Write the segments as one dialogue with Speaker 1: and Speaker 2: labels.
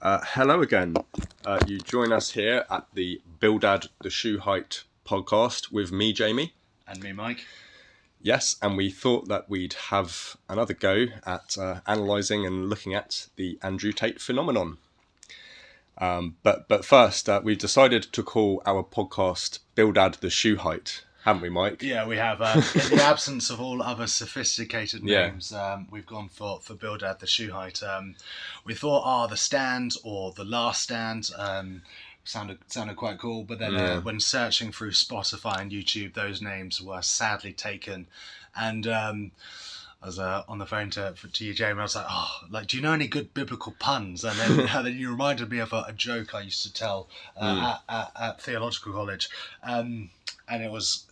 Speaker 1: Hello again. You join us here at the Bildad the Shoe Height podcast with me, Jamie.
Speaker 2: And me, Mike.
Speaker 1: Yes, and we thought that we'd have another go at analysing and looking at the Andrew Tate phenomenon. But first, we've decided to call our podcast Bildad the Shoe Height, haven't we, Mike?
Speaker 2: Yeah, we have. In the absence of all other sophisticated names, we've gone for Bildad the Shoe Height. We thought, the Stand or the Last Stand sounded quite cool, but then when searching through Spotify and YouTube, those names were sadly taken. And I was on the phone to you, Jamie. I was like, do you know any good biblical puns? And then you reminded me of a joke I used to tell at theological college, and it was.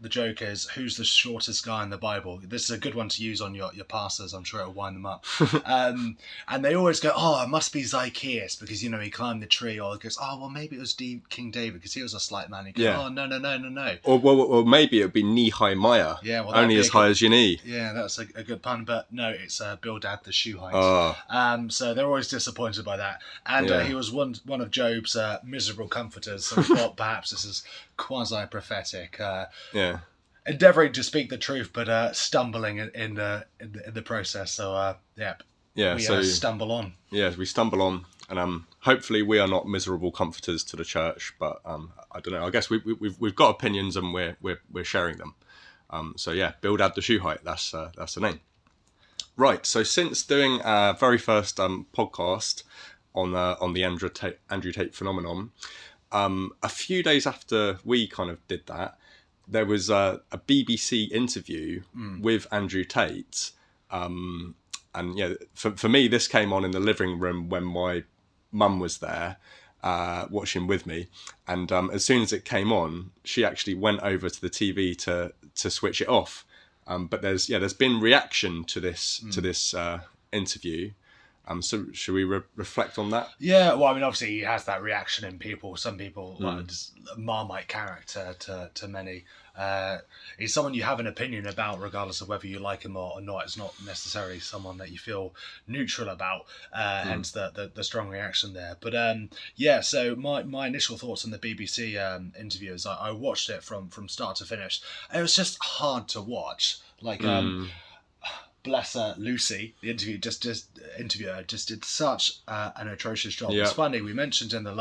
Speaker 2: The joke is, who's the shortest guy in the Bible? This is a good one to use on your pastors. I'm sure it'll wind them up. And they always go, it must be Zacchaeus because, he climbed the tree. Or it goes, well, maybe it was King David because he was a slight man. He goes, no.
Speaker 1: Or maybe it would be knee-high-Maya.
Speaker 2: Yeah, well,
Speaker 1: only as high as your knee.
Speaker 2: Yeah, that's a good pun. But no, it's Bildad the Shoe Height. So they're always disappointed by that. And he was one of Job's miserable comforters. So we thought perhaps this is quasi-prophetic. Endeavouring to speak the truth, but stumbling in the process. So we stumble on.
Speaker 1: Yeah, we stumble on, and hopefully we are not miserable comforters to the church. But I don't know. I guess we've got opinions, and we're sharing them. Bildad the Shoe Height. That's the name. Right. So since doing our very first podcast on the Andrew Tate phenomenon, a few days after we kind of did that, there was a BBC interview with Andrew Tate. For me, this came on in the living room when my mum was there watching with me. And as soon as it came on, she actually went over to the TV to switch it off. But there's been reaction to this interview. So should we reflect on that?
Speaker 2: Yeah, well, I mean, obviously he has that reaction in people. Some people, just a Marmite character to many. He's someone you have an opinion about, regardless of whether you like him or not. It's not necessarily someone that you feel neutral about, hence the strong reaction there. But so my initial thoughts on the BBC interview is I watched it from start to finish. It was just hard to watch. Bless her, Lucy, the interviewer just did such an atrocious job. It's funny, we mentioned in the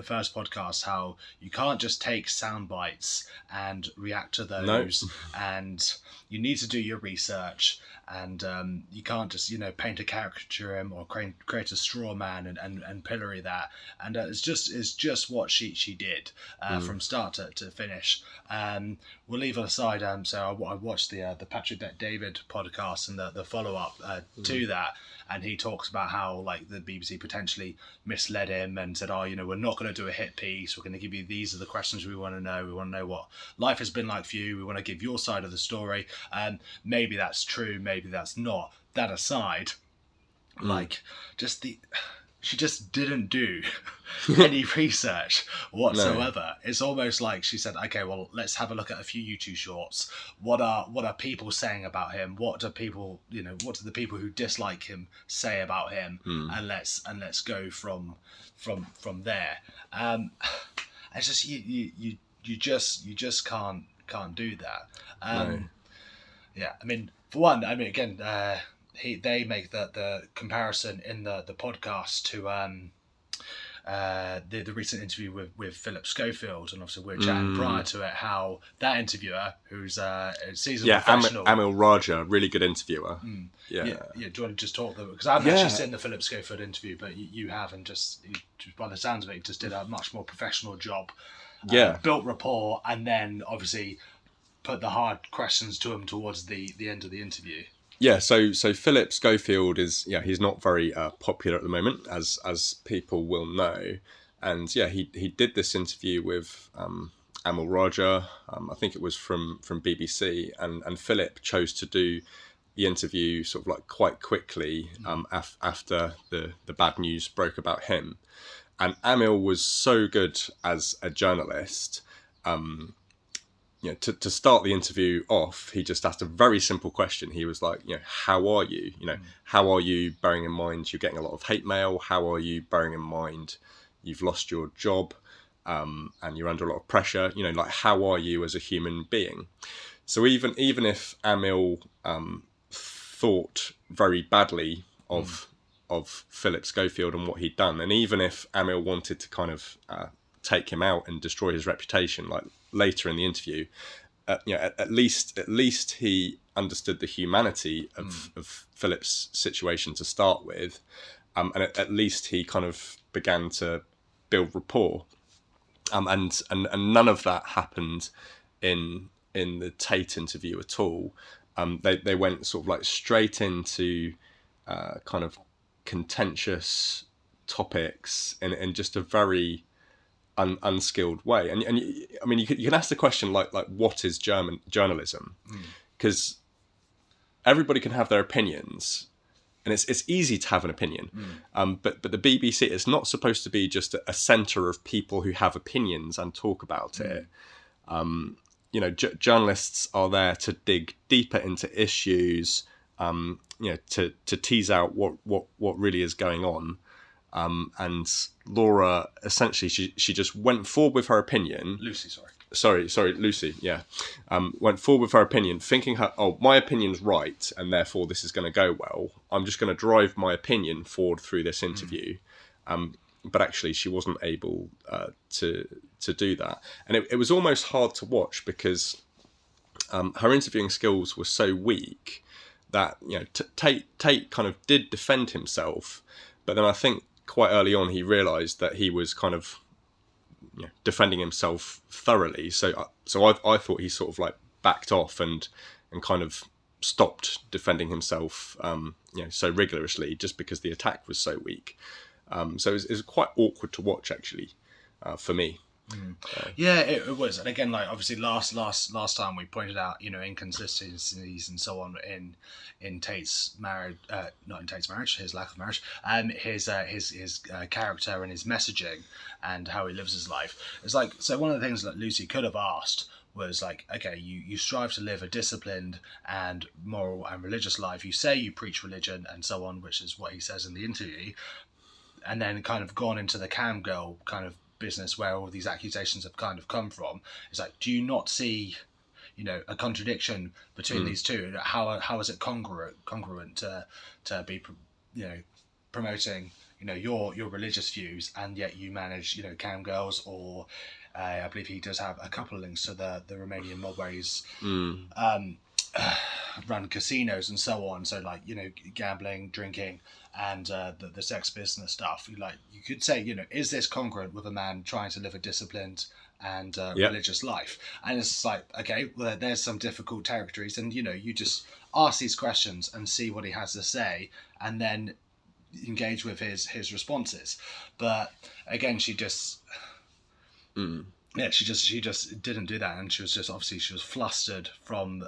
Speaker 2: first podcast how you can't just take sound bites and react to those.
Speaker 1: No.
Speaker 2: And you need to do your research, and you can't just paint a caricature him or create a straw man and pillory that. And it's just what she did from start to finish. We'll leave it aside. So I watched the Patrick Bet-David podcast and the follow up to that, and he talks about how the BBC potentially misled him and said, we're not going to do a hit piece. We're going to give you, these are the questions we want to know. We want to know what life has been like for you. We want to give your side of the story. Maybe that's true. Maybe that's not. That aside, she just didn't do any research whatsoever. No. It's almost like she said, okay, well, let's have a look at a few YouTube shorts. What are people saying about him? What do the people who dislike him say about him? And let's go from there. It's just you just can't do that.
Speaker 1: No.
Speaker 2: Yeah, I mean, for one, again, they make the comparison in the podcast to the recent interview with Philip Schofield, and obviously we were chatting prior to it how that interviewer, who's a seasoned professional,
Speaker 1: Amil Raja, really good interviewer.
Speaker 2: Do you want to just talk them, because I haven't actually seen the Philip Schofield interview, but you have, and just by the sounds of it, he just did a much more professional job. Built rapport, and then obviously put the hard questions to him towards the end of the interview.
Speaker 1: Yeah, so Philip Schofield is he's not very popular at the moment, as people will know, and he did this interview with Amil Raja. I think it was from BBC, and Philip chose to do the interview sort of quite quickly after the bad news broke about him, and Amil was so good as a journalist. to start the interview off, he just asked a very simple question. He was like, how are you? How are you, bearing in mind you're getting a lot of hate mail? How are you, bearing in mind you've lost your job and you're under a lot of pressure? Like, how are you as a human being? So even if Amil thought very badly of Philip Schofield and what he'd done, and even if Amil wanted to kind of take him out and destroy his reputation, like later in the interview, at least he understood the humanity of Philip's situation to start with, and at least he kind of began to build rapport, and none of that happened in the Tate interview at all. They went sort of like straight into kind of contentious topics in just a very unskilled way. And I mean, you can ask the question like what is journalism? Because everybody can have their opinions, and it's easy to have an opinion. But the BBC is not supposed to be just a centre of people who have opinions and talk about it. Journalists are there to dig deeper into issues, to tease out what really is going on. And Laura, essentially, she just went forward with her opinion.
Speaker 2: Lucy,
Speaker 1: Sorry, Lucy, yeah. Went forward with her opinion, thinking my opinion's right, and therefore this is going to go well. I'm just going to drive my opinion forward through this interview. But actually, she wasn't able to do that. And it was almost hard to watch because her interviewing skills were so weak that, Tate kind of did defend himself. But then I think quite early on, he realised that he was kind of defending himself thoroughly. So I thought he sort of like backed off and kind of stopped defending himself, so rigorously, just because the attack was so weak. So it was quite awkward to watch, actually, for me.
Speaker 2: Yeah, it was. And again, like obviously last time we pointed out, inconsistencies and so on in Tate's marriage, not in Tate's marriage, his lack of marriage, and his character and his messaging and how he lives his life. It's like, so one of the things that Lucy could have asked was like, okay, you strive to live a disciplined and moral and religious life. You say you preach religion and so on, which is what he says in the interview, and then kind of gone into the cam girl kind of business where all these accusations have kind of come from. It's like, do you not see, a contradiction between these two? How is it congruent to be, promoting, your religious views, and yet you manage, cam girls, or I believe he does have a couple of links to the Romanian mob where he's run casinos and so on. So like, gambling, drinking, and the sex business stuff. Like, you could say, is this congruent with a man trying to live a disciplined and religious life? And it's like, okay, well, there's some difficult territories, and you just ask these questions and see what he has to say, and then engage with his responses. But again, she just she just didn't do that, and she was flustered from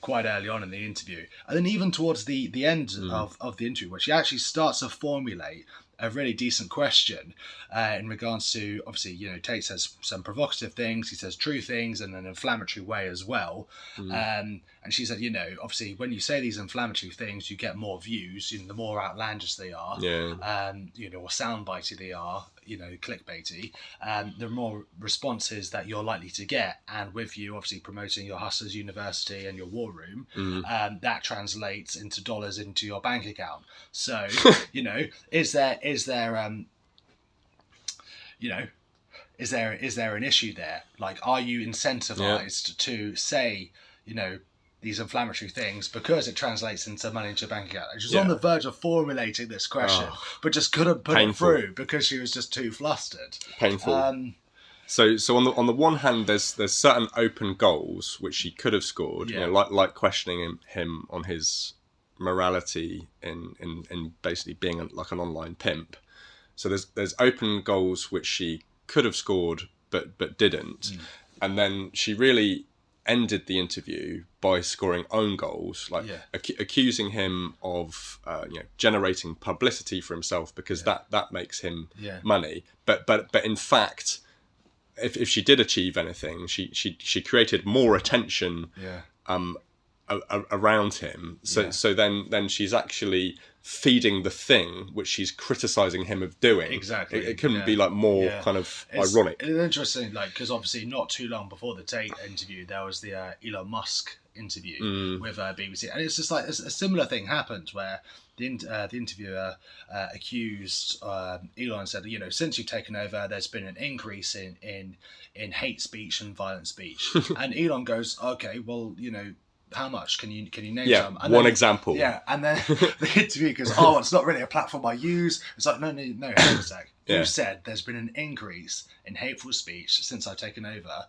Speaker 2: quite early on in the interview. And then even towards the end of the interview, where she actually starts to formulate a really decent question in regards to, obviously, Tate says some provocative things, he says true things in an inflammatory way as well. And she said, obviously, when you say these inflammatory things, you get more views, the more outlandish they are, or soundbitey they are, clickbaity, the more responses that you're likely to get. And with you obviously promoting your Hustlers University and your War Room, that translates into dollars into your bank account. So, is there an issue there? Like, are you incentivized to say, these inflammatory things because it translates into money into your bank account? And she was on the verge of formulating this question, but just couldn't put it through because she was just too flustered.
Speaker 1: Painful. So on the one hand, there's certain open goals which she could have scored, like questioning him on his morality in basically being like an online pimp. So there's open goals which she could have scored but didn't, and then she really ended the interview by scoring own goals, like accusing him of generating publicity for himself because that makes him money, but in fact if she did achieve anything, she created more attention around him. So then she's actually feeding the thing which she's criticizing him of doing.
Speaker 2: Exactly.
Speaker 1: It couldn't be like more kind of ironic.
Speaker 2: It's interesting, like, because obviously not too long before the Tate interview, there was the Elon Musk interview with BBC, and it's just like a similar thing happened where the interviewer accused Elon and said, since you've taken over, there's been an increase in hate speech and violent speech, and Elon goes, okay, well, how much can you name some? And
Speaker 1: one example.
Speaker 2: Yeah, and then the interview goes, oh, it's not really a platform I use. It's like, no, hang on a sec. You said there's been an increase in hateful speech since I've taken over.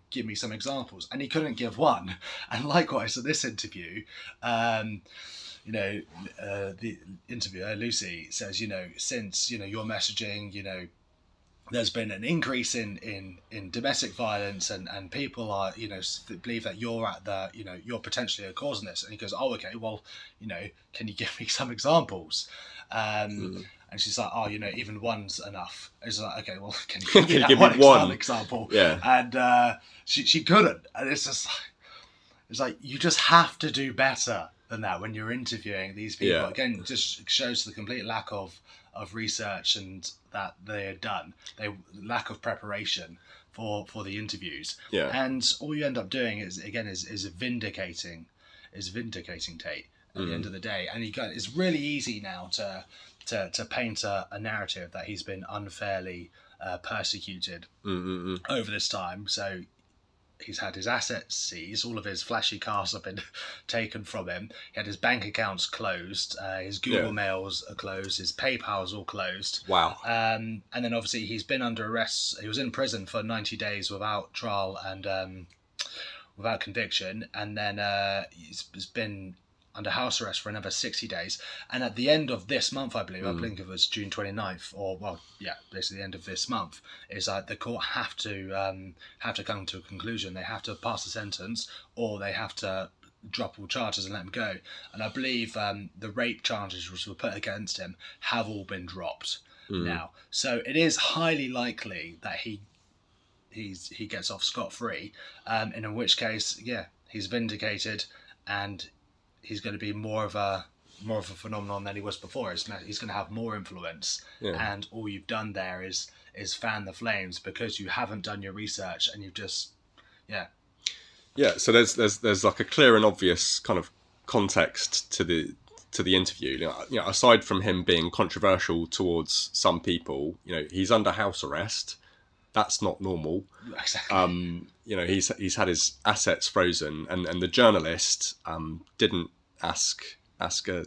Speaker 2: Give me some examples. And he couldn't give one. And likewise, at this interview, the interviewer, Lucy, says, since, your messaging, there's been an increase in domestic violence and people are, believe that you're at the, you're potentially a cause in this. And he goes, oh, okay, well, can you give me some examples? And she's like, oh, even one's enough. And he's like, okay, well, can you give me one example?
Speaker 1: Yeah.
Speaker 2: And she couldn't. And it's just like, you just have to do better than that when you're interviewing these people. Yeah. Again, it just shows the complete lack of research and that they had done. Lack of preparation for the interviews. Yeah. And all you end up doing is vindicating Tate at the end of the day. And it's really easy now to paint a narrative that he's been unfairly persecuted over this time. So he's had his assets seized, all of his flashy cars have been taken from him. He had his bank accounts closed, his Google mails are closed, his PayPal's all closed.
Speaker 1: Wow.
Speaker 2: And then obviously he's been under arrest. He was in prison for 90 days without trial and without conviction. And then he's been under house arrest for another 60 days. And at the end of this month, I believe it was June 29th, basically the end of this month, is that the court have to come to a conclusion. They have to pass a sentence, or they have to drop all charges and let him go. And I believe the rape charges which were put against him have all been dropped now. So it is highly likely that he gets off scot-free, and in which case, he's vindicated, and he's going to be more of a phenomenon than he was before. He's going to have more influence, and all you've done there is fan the flames because you haven't done your research and you've just So
Speaker 1: there's like a clear and obvious kind of context to the interview. Aside from him being controversial towards some people, he's under house arrest. That's not normal.
Speaker 2: Exactly.
Speaker 1: He's had his assets frozen, and the journalist didn't ask a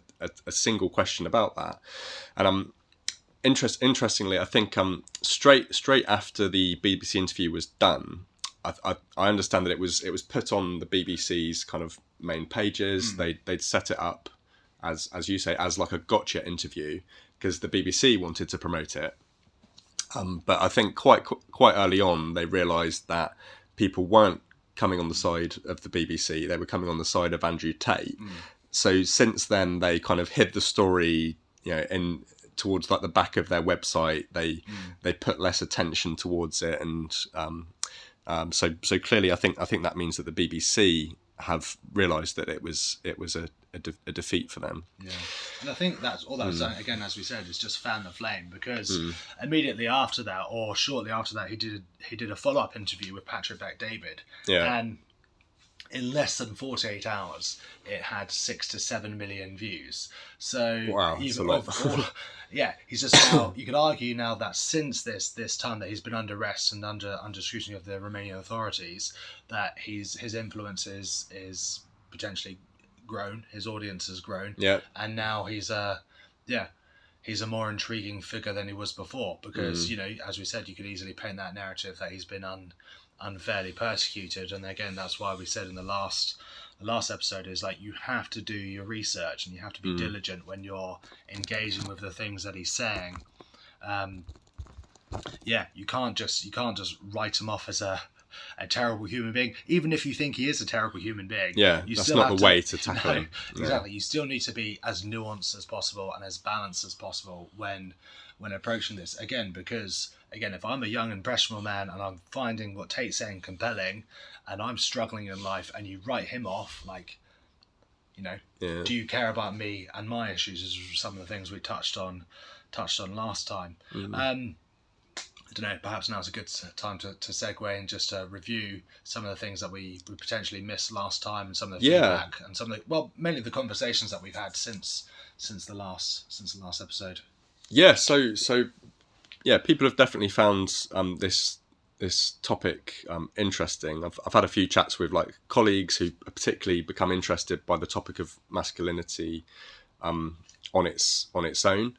Speaker 1: single question about that. And interestingly, I think straight after the BBC interview was done, I understand that it was put on the BBC's kind of main pages. They'd set it up as you say, as like a gotcha interview because the BBC wanted to promote it. But I think quite early on, they realised that people weren't coming on the side of the BBC. They were coming on the side of Andrew Tate. So since then, they kind of hid the story, in towards like the back of their website. They put less attention towards it, and so clearly, I think that means that the BBC have realised that it was a defeat for them.
Speaker 2: Yeah, and I think that's all that was done, again, as we said, is just fan the flame, because immediately after that, or shortly after that, he did a follow-up interview with Patrick Bet-David, and in less than 48 hours, it had 6 to 7 million views. So
Speaker 1: wow, that's a lot.
Speaker 2: He's just now. You could argue now that since this time that he's been under arrest and under scrutiny of the Romanian authorities, that his influence is potentially grown. His audience has grown. Yeah, and now he's a more intriguing figure than he was before, because as we said, you could easily paint that narrative that he's been unfairly persecuted, and again, that's why we said in the last episode is like, you have to do your research and you have to be diligent when you're engaging with the things that he's saying. You can't just write him off as a a terrible human being. Even if you think he is a terrible human being, you
Speaker 1: that's
Speaker 2: still
Speaker 1: not
Speaker 2: have
Speaker 1: the way to tackle him.
Speaker 2: Exactly. You still need to be as nuanced as possible and as balanced as possible when approaching this. Again, because if I'm a young impressionable man and I'm finding what Tate's saying compelling, and I'm struggling in life, and you write him off, like, do you care about me and my issues? Is some of the things we touched on last time. I don't know, perhaps now's a good time to segue and just review some of the things that we potentially missed last time, and some of the feedback, and some of the, mainly the conversations that we've had since the last episode.
Speaker 1: So people have definitely found this topic interesting. I've had a few chats with like colleagues who particularly become interested by the topic of masculinity on its own,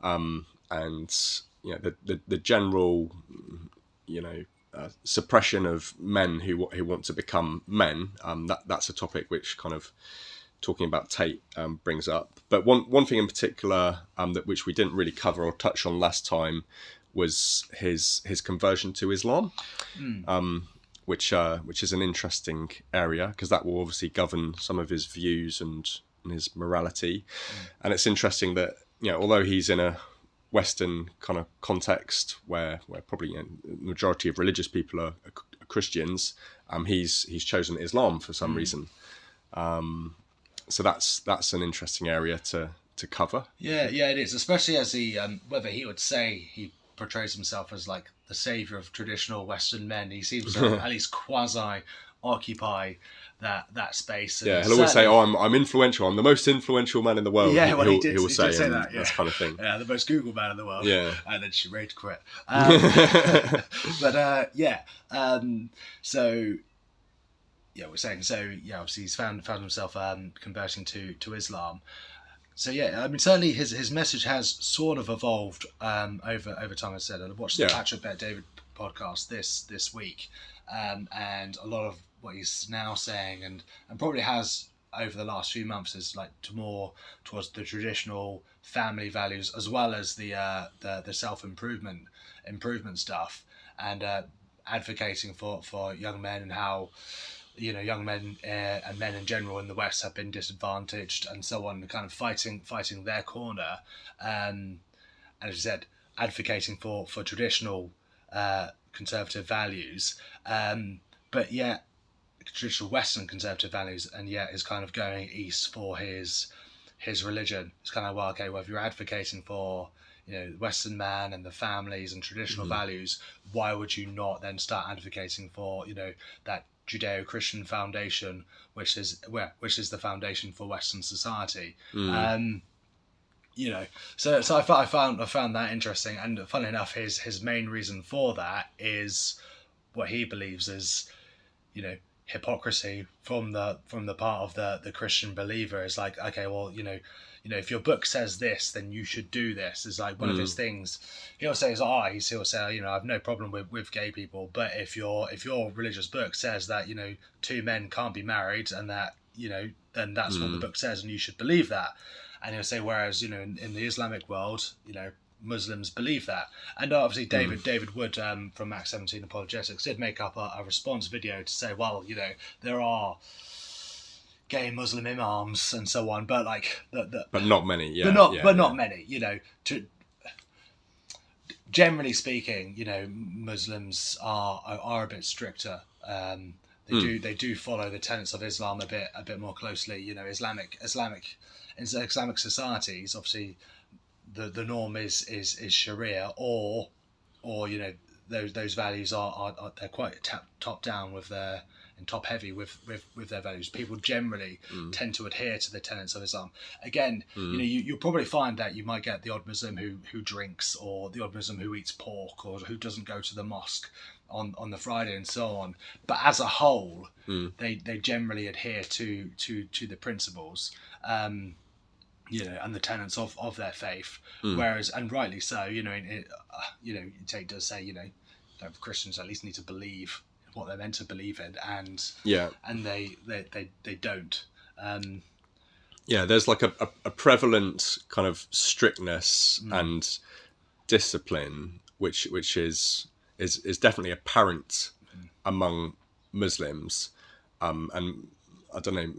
Speaker 1: and the general suppression of men who want to become men. That's a topic which kind of talking about Tate brings up. But one thing in particular which we didn't really cover or touch on last time was his conversion to Islam, which is an interesting area, because that will obviously govern some of his views and his morality. And it's interesting that although he's in a Western kind of context where probably the majority of religious people are Christians, he's chosen Islam for some reason. So that's an interesting area to cover.
Speaker 2: Yeah, it is, especially as he whether he would say he portrays himself as like the savior of traditional Western men. He seems to at least quasi occupy that space. And
Speaker 1: he'll always say, "Oh, I'm influential. I'm the most influential man in the world."
Speaker 2: Yeah, he did say
Speaker 1: that. Yeah. That kind of thing.
Speaker 2: Yeah, the most Google man in the world.
Speaker 1: Yeah,
Speaker 2: and then she rage quit. So we're saying obviously he's found himself converting to Islam. So I mean, certainly his message has sort of evolved over time. I said, and I watched the Patrick Bet-David podcast this week, and a lot of what he's now saying, and probably has over the last few months, is like more towards the traditional family values, as well as the self-improvement stuff, and advocating for young men, and how young men and men in general in the West have been disadvantaged and so on, kind of fighting their corner, and as you said, advocating for traditional conservative values, but yet traditional Western conservative values, and yet is kind of going east for his religion. It's kind of, if you're advocating for the Western man and the families and traditional values, why would you not then start advocating for that Judeo-Christian foundation, which is the foundation for Western society? So I found that interesting, and funnily enough, his main reason for that is what he believes is hypocrisy from the part of the Christian believer. Is like, okay, well, if your book says this, then you should do this. Is like one of his things. He'll say, I have no problem with gay people, but if your religious book says that two men can't be married, and that then that's what the book says, and you should believe that. And he'll say, whereas in the Islamic world, Muslims believe that. And obviously David Wood from Max 17 Apologetics did make up a response video to say, well, there are gay Muslim imams and so on, but like
Speaker 1: but not many,
Speaker 2: not many. Generally speaking, Muslims are a bit stricter. They do follow the tenets of Islam a bit more closely. Islamic societies, obviously the norm is Sharia, or those values are they're quite top down with their, and top heavy with their values. People generally tend to adhere to the tenets of Islam. Again, you'll probably find that you might get the odd Muslim who drinks, or the odd Muslim who eats pork, or who doesn't go to the mosque on the Friday and so on. But as a whole, they generally adhere to the principles, and the tenets of their faith. Whereas, and rightly so, Tate does say, Christians at least need to believe what they're meant to believe in, and they don't.
Speaker 1: There's like a prevalent kind of strictness and discipline which is definitely apparent among Muslims, and I don't know,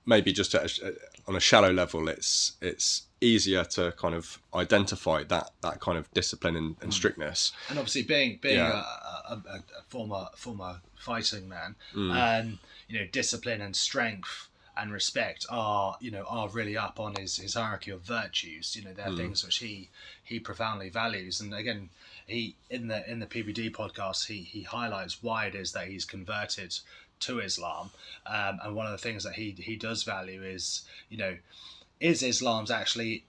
Speaker 1: maybe just on a shallow level, it's easier to kind of identify that kind of discipline and strictness.
Speaker 2: And obviously, being a former fighting man, discipline and strength and respect are really up on his hierarchy of virtues. They're things which he profoundly values. And again, he in the PBD podcast he highlights why it is that he's converted to Islam, and one of the things that he does value is Islam's actually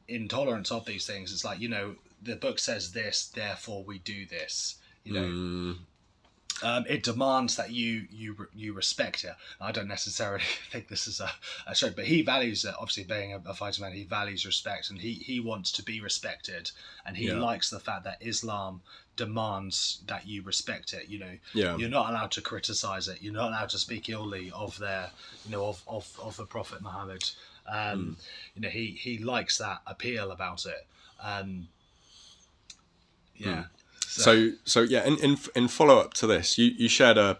Speaker 2: intolerance of these things. It's like, the book says this, therefore we do this. It demands that you respect it. I don't necessarily think this is a show, but he values it. Obviously, being a fighter man, he values respect, and he wants to be respected, and he likes the fact that Islam demands that you respect it. You're not allowed to criticize it. You're not allowed to speak illy of their, of the Prophet Muhammad. He likes that appeal about it.
Speaker 1: So yeah, in follow up to this, you shared a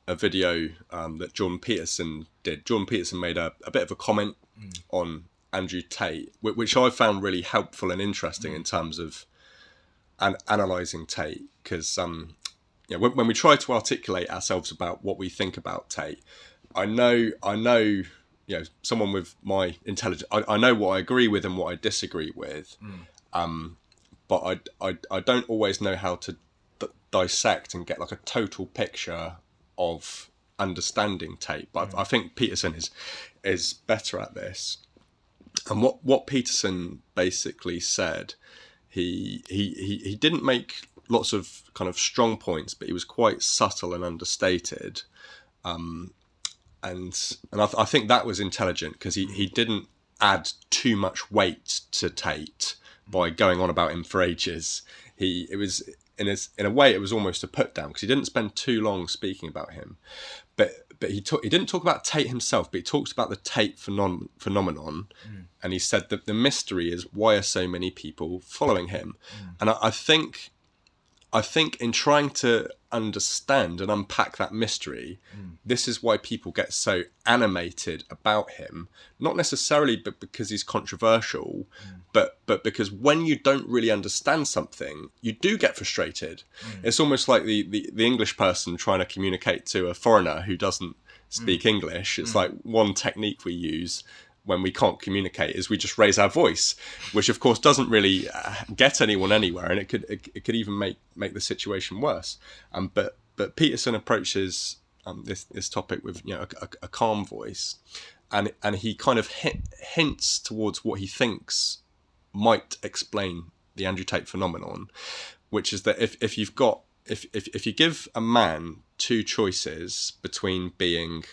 Speaker 1: video that Jordan Peterson did. Jordan Peterson made a bit of a comment on Andrew Tate, which I found really helpful and interesting in terms of analysing Tate, because when we try to articulate ourselves about what we think about Tate, I know someone with my intelligence, I know what I agree with and what I disagree with. But I don't always know how to dissect and get like a total picture of understanding Tate. But I think Peterson is better at this. And what Peterson basically said, he didn't make lots of kind of strong points, but he was quite subtle and understated. And I think that was intelligent, because he didn't add too much weight to Tate by going on about him for ages. It was in a way it was almost a put down, because he didn't spend too long speaking about him. But he didn't talk about Tate himself, but he talks about the Tate phenomenon, and he said that the mystery is, why are so many people following him? And I think in trying to understand and unpack that mystery, this is why people get so animated about him. Not necessarily because he's controversial, but because when you don't really understand something, you do get frustrated. It's almost like the English person trying to communicate to a foreigner who doesn't speak English. It's like one technique we use when we can't communicate is we just raise our voice, which of course doesn't really get anyone anywhere, and it could even make the situation worse. But Peterson approaches this topic with a calm voice, and he kind of hints towards what he thinks might explain the Andrew Tate phenomenon, which is that if you give a man two choices between being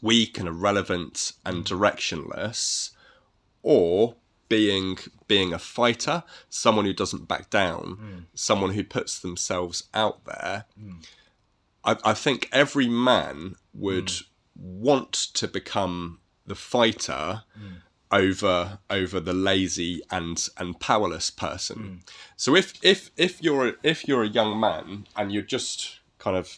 Speaker 1: weak and irrelevant and directionless, or being a fighter, someone who doesn't back down, someone who puts themselves out there, I think every man would want to become the fighter over the lazy and powerless person. So if you're a young man and you're just kind of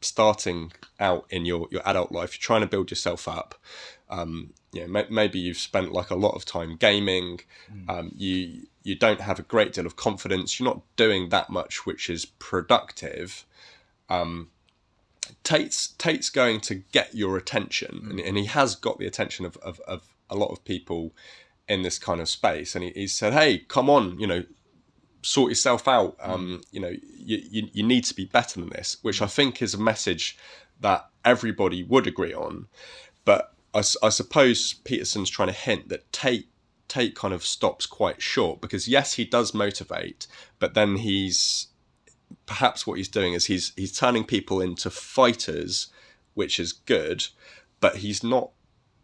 Speaker 1: starting out in your adult life, you're trying to build yourself up, maybe you've spent like a lot of time gaming, you don't have a great deal of confidence, you're not doing that much which is productive, Tate's going to get your attention, and he has got the attention of a lot of people in this kind of space, and he said, hey, come on, sort yourself out, you need to be better than this, which I think is a message that everybody would agree on. But I suppose Peterson's trying to hint that Tate kind of stops quite short, because yes, he does motivate, but then perhaps what he's doing is he's turning people into fighters, which is good, but he's not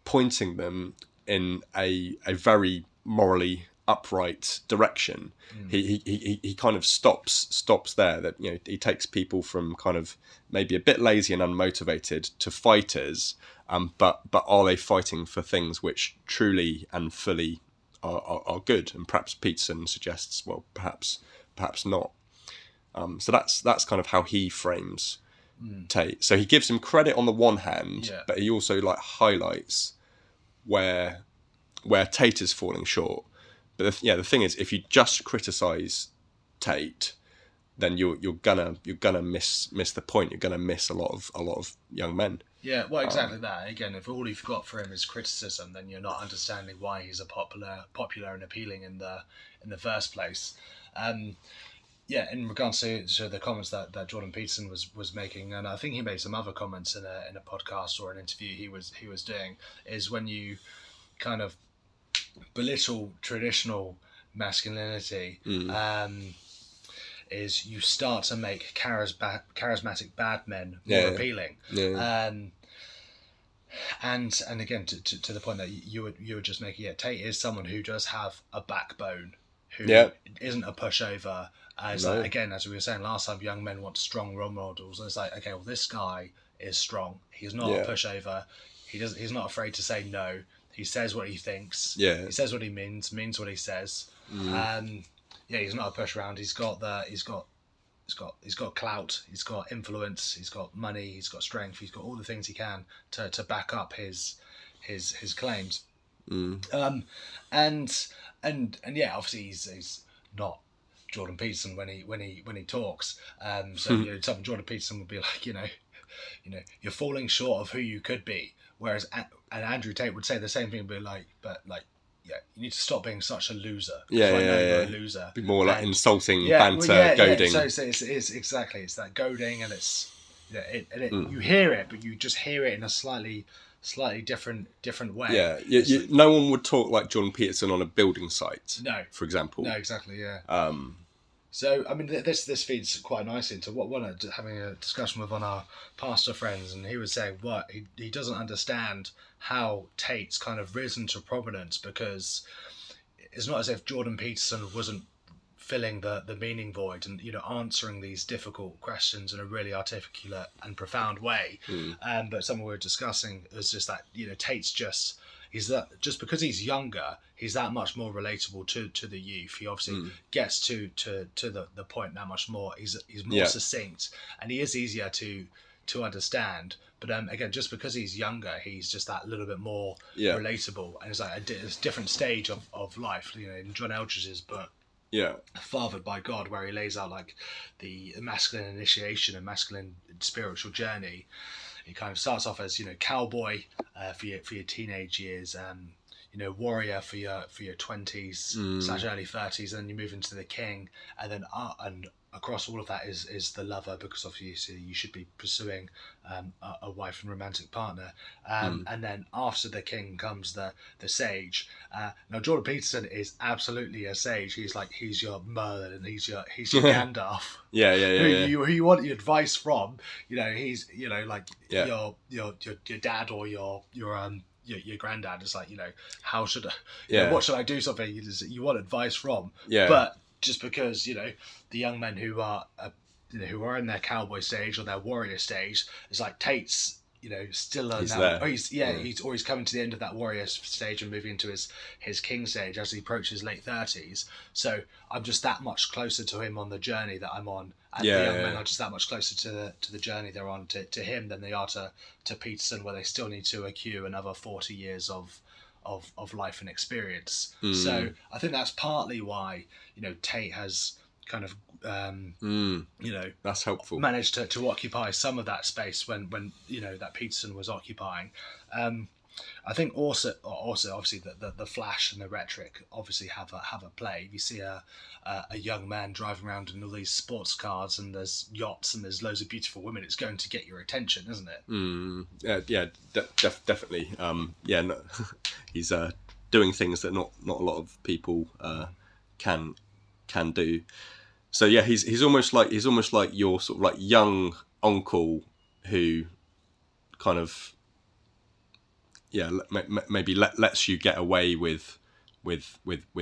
Speaker 1: pointing them in a very morally upright direction. He kind of stops there, that he takes people from kind of maybe a bit lazy and unmotivated to fighters, but are they fighting for things which truly and fully are good? And perhaps Peterson suggests, well, perhaps not. So that's kind of how he frames Tate. So he gives him credit on the one hand,
Speaker 2: Yeah.
Speaker 1: but he also like highlights where Tate is falling short. But the thing is, if you just criticize Tate, then you're gonna miss the point. You're gonna miss a lot of young men.
Speaker 2: Yeah, well, exactly that. Again, if all you've got for him is criticism, then you're not understanding why he's a popular and appealing in the first place. Yeah, in regards to the comments that Jordan Peterson was making, and I think he made some other comments in a podcast or an interview he was doing, is when you kind of belittle traditional masculinity, is you start to make charismatic bad men more appealing.
Speaker 1: Yeah.
Speaker 2: And again, to the point that you were just making, Tate is someone who does have a backbone, who isn't a pushover. Like, again, as we were saying last time, young men want strong role models. And it's like, okay, well, this guy is strong. He's not a pushover. He's not afraid to say no. He says what he thinks.
Speaker 1: Yeah.
Speaker 2: He says what he means what he says. He's not a push around. He's got clout. He's got influence. He's got money. He's got strength. He's got all the things he can to back up his claims. And obviously he's not Jordan Peterson when he talks. Something Jordan Peterson would be like, you're falling short of who you could be. Whereas and Andrew Tate would say the same thing, but you need to stop being such a loser.
Speaker 1: You're a
Speaker 2: loser.
Speaker 1: Be more like insulting, banter, goading.
Speaker 2: So it's exactly, it's that goading, and it's you hear it, but you just hear it in a slightly different way.
Speaker 1: Yeah, no one would talk like Jordan Peterson on a building site.
Speaker 2: No,
Speaker 1: for example.
Speaker 2: No, exactly. Yeah. So I mean, this feeds quite nicely into what we're having a discussion with on our pastor friends, and he was saying he doesn't understand how Tate's kind of risen to prominence, because it's not as if Jordan Peterson wasn't filling the meaning void and answering these difficult questions in a really articulate and profound way. But something we were discussing was just that Tate's just because he's younger, he's that much more relatable to the youth. He obviously gets to the point that much more. He's more succinct, and he is easier to understand. But again, just because he's younger, he's just that little bit more relatable, and it's like a different stage of life. In John Eldridge's book, Fathered by God, where he lays out like the masculine initiation and masculine spiritual journey. It kind of starts off as cowboy for your teenage years, warrior for your 20s / early 30s, and then you move into the king, and then and across all of that is the lover, because obviously you should be pursuing a wife and romantic partner, and then after the king comes the sage. Now Jordan Peterson is absolutely a sage. He's your Merlin, and he's your Gandalf. Who you want your advice from. He's like your dad or your granddad. Is like, how should I what should I do, something you want advice from. But just because the young men who are in their cowboy stage or their warrior stage, it's like Tate's still he's coming to the end of that warrior stage and moving into his king stage as he approaches late 30s. So I'm just that much closer to him on the journey that I'm on, and the young men are just that much closer to the journey they're on to him than they are to Peterson, where they still need to accrue another 40 years of life and experience. So I think that's partly why Tate has kind of
Speaker 1: that's helpful,
Speaker 2: managed to occupy some of that space when that Peterson was occupying. I think also obviously the flash and the rhetoric obviously have a play. You see a young man driving around in all these sports cars, and there's yachts, and there's loads of beautiful women. It's going to get your attention, isn't it?
Speaker 1: Definitely. He's doing things that not a lot of people can do. So he's almost like your sort of like young uncle who kind of maybe lets you get away with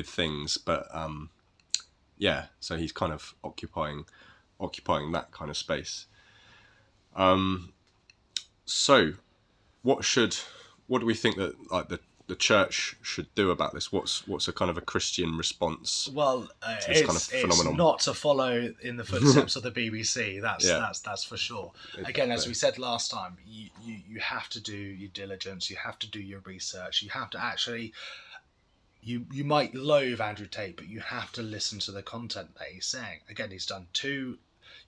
Speaker 1: things, but so he's kind of occupying that kind of space. So what do we think that like the church should do about this? What's a kind of a Christian response?
Speaker 2: Well,
Speaker 1: to this kind of phenomenon?
Speaker 2: It's not to follow in the footsteps of the BBC. That's
Speaker 1: Yeah.
Speaker 2: that's for sure. Again, as we said last time, you have to do your diligence. You have to do your research. You have to actually. You might loathe Andrew Tate, but you have to listen to the content that he's saying. Again, he's done two,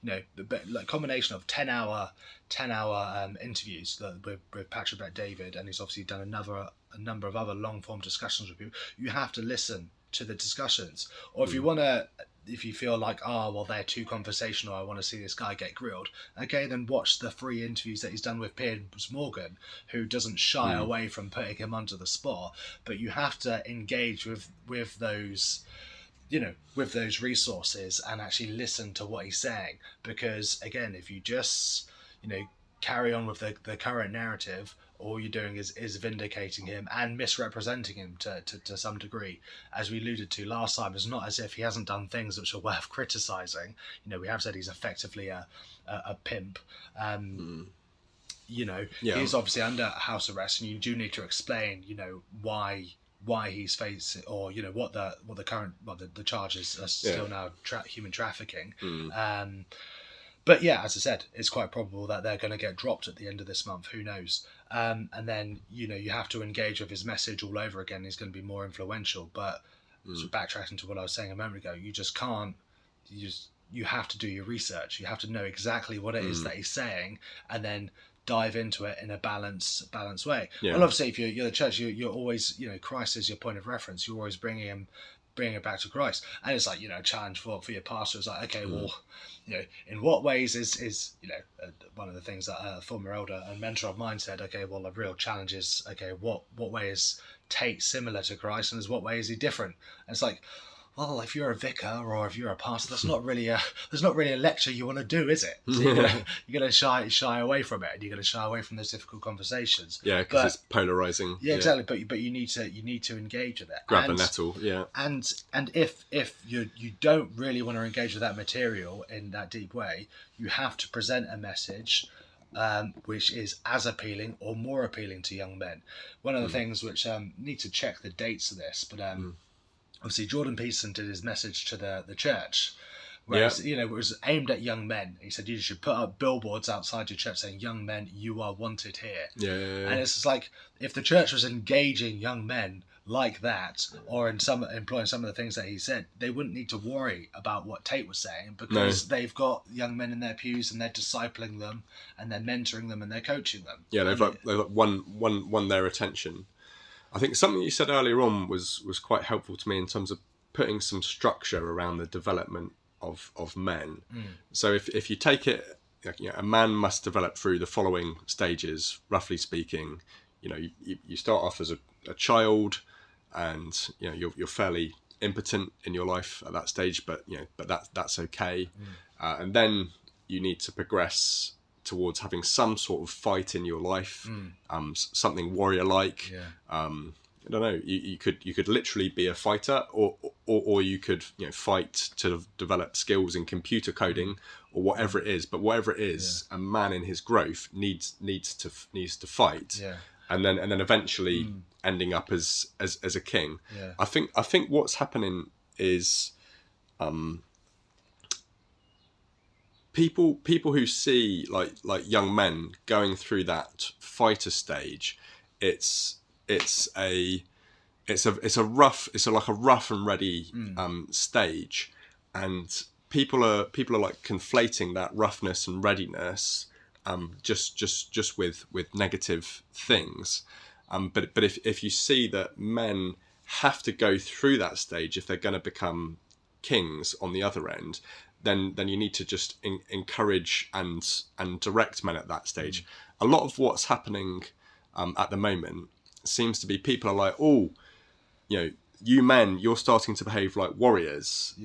Speaker 2: the combination of 10-hour interviews with Patrick Bet-David, and he's obviously done a number of other long form discussions with people. You have to listen to the discussions, or if you feel like, they're too conversational, I want to see this guy get grilled, okay, then watch the 3 interviews that he's done with Piers Morgan, who doesn't shy away from putting him under the spot. But you have to engage with those, with those resources and actually listen to what he's saying. Because again, if you just, carry on with the current narrative, all you're doing is vindicating him and misrepresenting him to some degree. As we alluded to last time, it's not as if he hasn't done things which are worth criticising. We have said he's effectively a pimp. He's obviously under house arrest, and you do need to explain, why he's facing, or what the current the charges are still now human trafficking. But yeah, as I said, it's quite probable that they're going to get dropped at the end of this month. Who knows? And then, you have to engage with his message all over again. He's going to be more influential. But backtracking to what I was saying a moment ago, you just can't. You have to do your research. You have to know exactly what it is that he's saying, and then dive into it in a balanced way. Yeah. Well, obviously, if you're the church, you're always, Christ is your point of reference. You're always bringing it back to Christ. And it's like, a challenge for your pastor is like, okay, well, in what ways is one of the things that a former elder and mentor of mine said, okay, well, the real challenge is, okay, what way is Tate similar to Christ, and what way is he different? And it's like, well, if you're a vicar or if you're a pastor, there's not really a lecture you want to do, is it? So you're gonna shy away from it, and you're gonna shy away from those difficult conversations.
Speaker 1: Yeah, because it's polarizing.
Speaker 2: Yeah, exactly. But you need to engage with it.
Speaker 1: Grab a nettle. Yeah.
Speaker 2: And if you don't really want to engage with that material in that deep way, you have to present a message which is as appealing or more appealing to young men. One of the things which need to check the dates of this, but obviously Jordan Peterson did his message to the church, whereas it was aimed at young men. He said you should put up billboards outside your church saying, "Young men, you are wanted here." Yeah. And it's just like, if the church was engaging young men like that, or employing some of the things that he said, they wouldn't need to worry about what Tate was saying, because they've got young men in their pews, and they're discipling them, and they're mentoring them, and they're coaching them. Yeah,
Speaker 1: they've won their attention. I think something you said earlier on was quite helpful to me in terms of putting some structure around the development of men. So if you take it, a man must develop through the following stages, roughly speaking. You start off as a child, and you're fairly impotent in your life at that stage, but that's okay. And then you need to progress towards having some sort of fight in your life, something warrior-like. I don't know. You could literally be a fighter, or you could fight to develop skills in computer coding, or whatever it is. But whatever it is, a man in his growth needs to fight, and then eventually ending up as a king. I think what's happening is people who see like young men going through that fighter stage, it's like a rough and ready stage, and people are like conflating that roughness and readiness just with negative things. But if you see that men have to go through that stage if they're going to become kings on the other end, then you need to just encourage and direct men at that stage. A lot of what's happening at the moment seems to be people are like, oh, you men, you're starting to behave like warriors.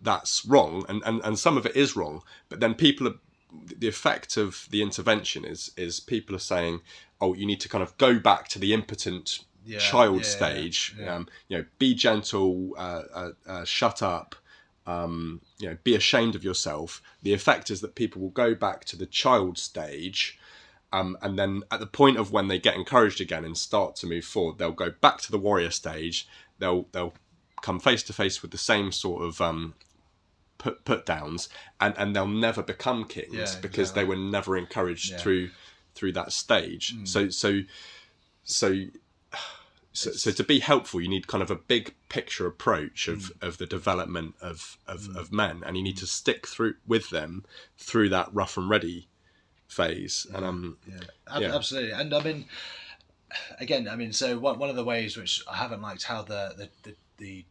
Speaker 1: That's wrong, and some of it is wrong. But then the effect of the intervention is people are saying, oh, you need to kind of go back to the impotent child stage. Be gentle, shut up. Be ashamed of yourself. The effect is that people will go back to the child stage, And then at the point of when they get encouraged again and start to move forward, they'll go back to the warrior stage. They'll come face to face with the same sort of put downs, and they'll never become kings because they were never encouraged through that stage. So to be helpful, you need kind of a big picture approach of the development of men, and you need to stick with them through that rough and ready phase. And
Speaker 2: absolutely. And I mean, again, so one of the ways which I haven't liked how the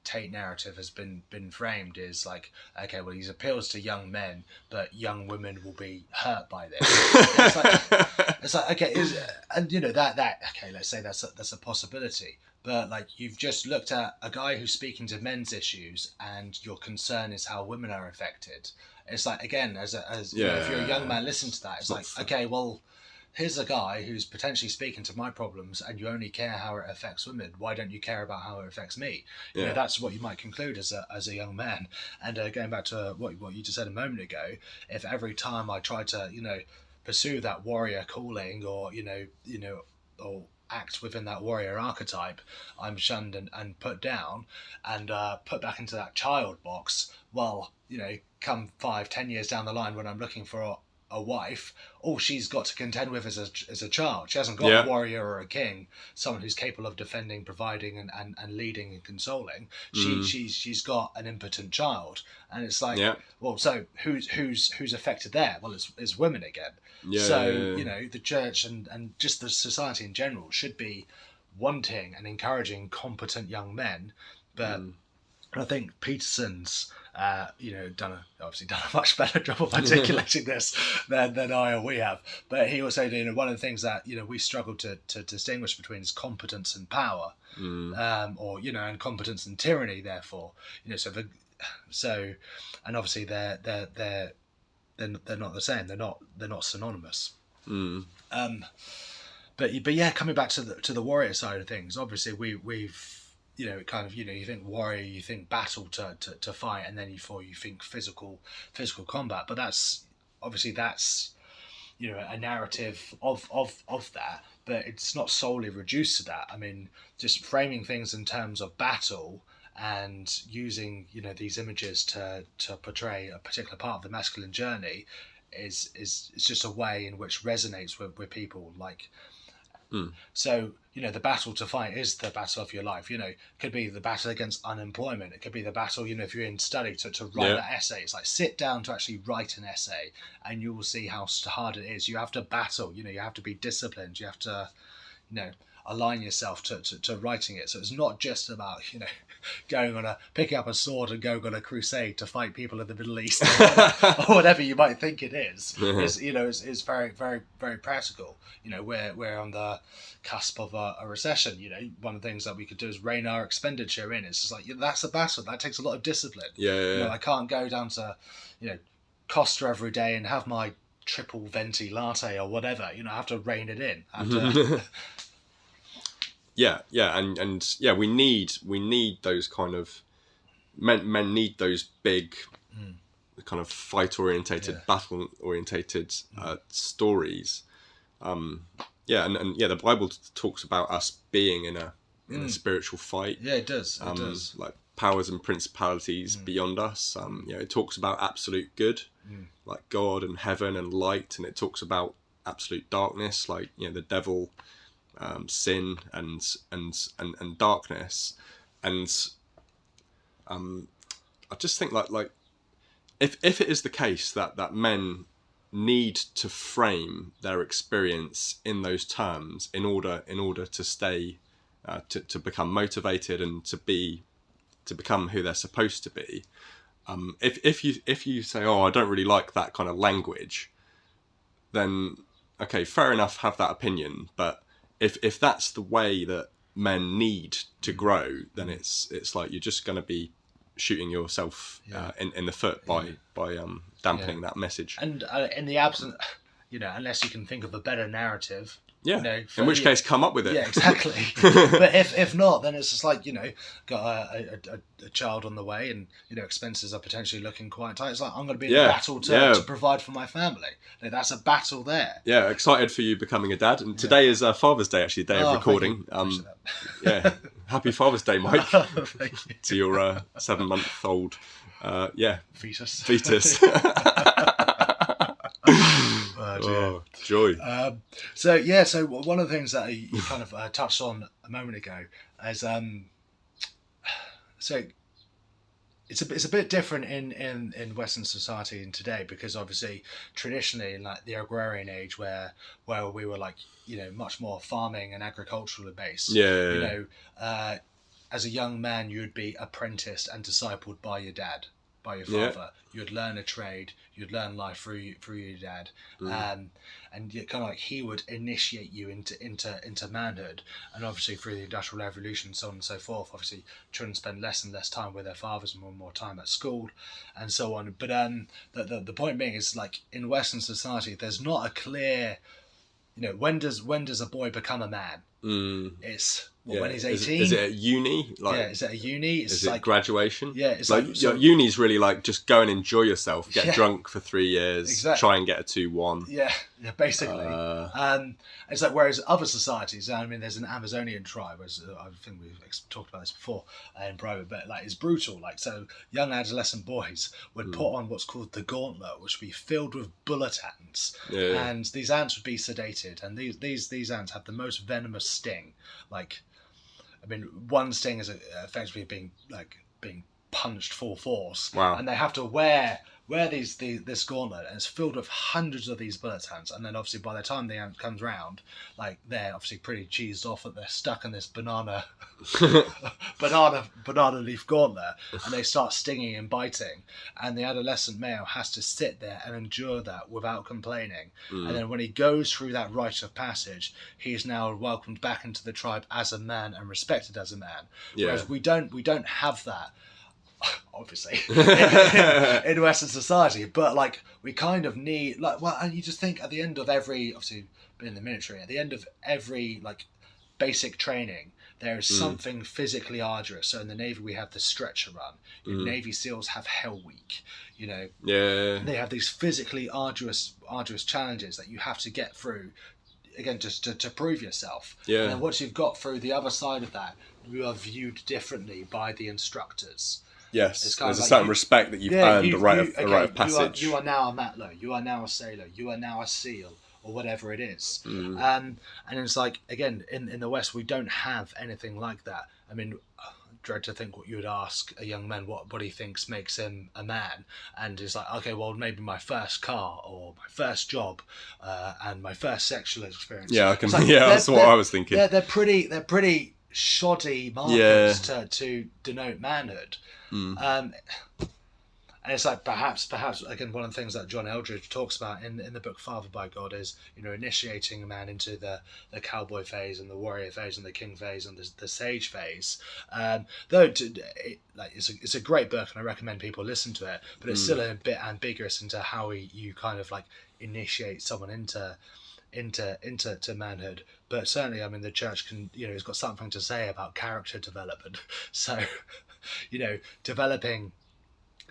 Speaker 2: Tate narrative has been framed is like, okay, well, he appeals to young men, but young women will be hurt by this. it's like okay, and that okay, let's say that's a possibility, but like you've just looked at a guy who's speaking to men's issues, and your concern is how women are affected. It's like, again, as if you're a young man, listen to that. It's like, okay, well, here's a guy who's potentially speaking to my problems, and you only care how it affects women. Why don't you care about how it affects me? You know, that's what you might conclude as a young man. And going back to what you just said a moment ago, if every time I try to pursue that warrior calling, or or act within that warrior archetype, I'm shunned and put down and put back into that child box. Well, come 5-10 years down the line, when I'm looking for a wife, all she's got to contend with is a child. She hasn't got a warrior or a king, someone who's capable of defending, providing, and leading and consoling. She's got an impotent child, and it's like, well, so who's affected there? Well, it's women again. The church and just the society in general should be wanting and encouraging competent young men, but I think Peterson's done a much better job of articulating this than I or we have. But he also, one of the things that we struggle to distinguish between is competence and power, and competence and tyranny. Therefore, and obviously they're not the same. They're not synonymous. But yeah, coming back to the warrior side of things, obviously we've. You think warrior, you think battle to fight, and then you think physical combat. But that's a narrative of that, but it's not solely reduced to that. I mean, just framing things in terms of battle and using these images to portray a particular part of the masculine journey is just a way in which resonates with people. Like. So, the battle to fight is the battle of your life. It could be the battle against unemployment. It could be the battle, if you're in study, to write that essay. It's like, sit down to actually write an essay, and you will see how hard it is. You have to battle, you have to be disciplined. You have to, align yourself to writing it. So it's not just about, picking up a sword and going on a crusade to fight people in the Middle East or whatever you might think it is. It's very, very, very practical. We're on the cusp of a recession. One of the things that we could do is rein our expenditure in. It's just like, that's a battle. That takes a lot of discipline. I can't go down to, Costa every day and have my triple venti latte or whatever. I have to rein it in. I have to...
Speaker 1: and we need those kind of men need those big kind of fight orientated, battle orientated stories. The Bible talks about us being in a spiritual fight.
Speaker 2: Yeah, it does. It does.
Speaker 1: Like powers and principalities beyond us. It talks about absolute good, like God and heaven and light, and it talks about absolute darkness, like the devil. Sin and darkness, and I just think like if it is the case that men need to frame their experience in those terms in order to stay to become motivated and to become who they're supposed to be, if you say, I don't really like that kind of language, then okay, fair enough, have that opinion, but if that's the way that men need to grow, then it's like you're just going to be shooting yourself in the foot by dampening that message.
Speaker 2: And in the absence, unless you can think of a better narrative,
Speaker 1: Yeah.
Speaker 2: You know,
Speaker 1: In which case, come up with it.
Speaker 2: Yeah, exactly. But if not, then it's just like, you know, got a child on the way, and you know, expenses are potentially looking quite tight. It's like, I'm going to be in a battle to provide for my family. Like, that's a battle there.
Speaker 1: Yeah, excited for you becoming a dad. And today is Father's Day, actually, day of recording. Yeah, happy Father's Day, Mike, to your 7-month-old fetus. Oh, joy.
Speaker 2: So one of the things that you kind of touched on a moment ago is so it's a bit different in Western society in today, because obviously traditionally in like the agrarian age where we were like, you know, much more farming and agricultural based. You know, as a young man you would be apprenticed and discipled by your dad, by your father. You'd learn a trade, you'd learn life through your dad, and you kind of like he would initiate you into manhood. And obviously through the Industrial Revolution, so on and so forth, obviously children spend less and less time with their fathers and more time at school and so on. But the point being is, like, in Western society there's not a clear, you know, when does a boy become a man? It's when he's 18.
Speaker 1: Is it at uni? Like,
Speaker 2: is it at uni? Is
Speaker 1: it graduation?
Speaker 2: Yeah, it's
Speaker 1: like uni's really like just go and enjoy yourself, get drunk for 3 years, try and get a 2-1.
Speaker 2: Yeah, basically. It's like, whereas other societies, I mean, there's an Amazonian tribe, as I think we've talked about this before in private, but like it's brutal. Like, so young adolescent boys would put on what's called the gauntlet, which would be filled with bullet ants, and these ants would be sedated, and these ants have the most venomous sting. Like, I mean, one sting is effectively being punched full force.
Speaker 1: Wow.
Speaker 2: And they have to wear this gauntlet, and it's filled with hundreds of these bullet ants. And then obviously by the time the ant comes round, like, they're obviously pretty cheesed off that they're stuck in this banana leaf gauntlet, and they start stinging and biting. And the adolescent male has to sit there and endure that without complaining. And then when he goes through that rite of passage, he's now welcomed back into the tribe as a man and respected as a man. Whereas we don't have that, obviously, in Western society. But like, we kind of need, like, well, and you just think at the end of every, obviously been in the military, at the end of every like basic training, there is something physically arduous. So in the Navy we have the stretcher run. Navy SEALs have Hell Week. You know, they have these physically arduous challenges that you have to get through, again, just to prove yourself. And then once you've got through the other side of that, you are viewed differently by the instructors.
Speaker 1: Yes, there's a certain respect that you've earned the right of passage.
Speaker 2: You are now a matlow, you are now a sailor, you are now a SEAL, or whatever it is. And it's like, again, in the West, we don't have anything like that. I mean, I dread to think what you would ask a young man what he thinks makes him a man. And it's like, okay, well, maybe my first car, or my first job, and my first sexual experience.
Speaker 1: Yeah, that's what I was thinking.
Speaker 2: They're pretty shoddy markers to denote manhood. And it's like, perhaps again, one of the things that John Eldridge talks about in the book Father by God is, you know, initiating a man into the cowboy phase and the warrior phase and the king phase and the sage phase. It's a great book, and I recommend people listen to it, but it's still a bit ambiguous into how you kind of like initiate someone into manhood. But certainly, I mean, the church can, you know, has got something to say about character development. So, you know, developing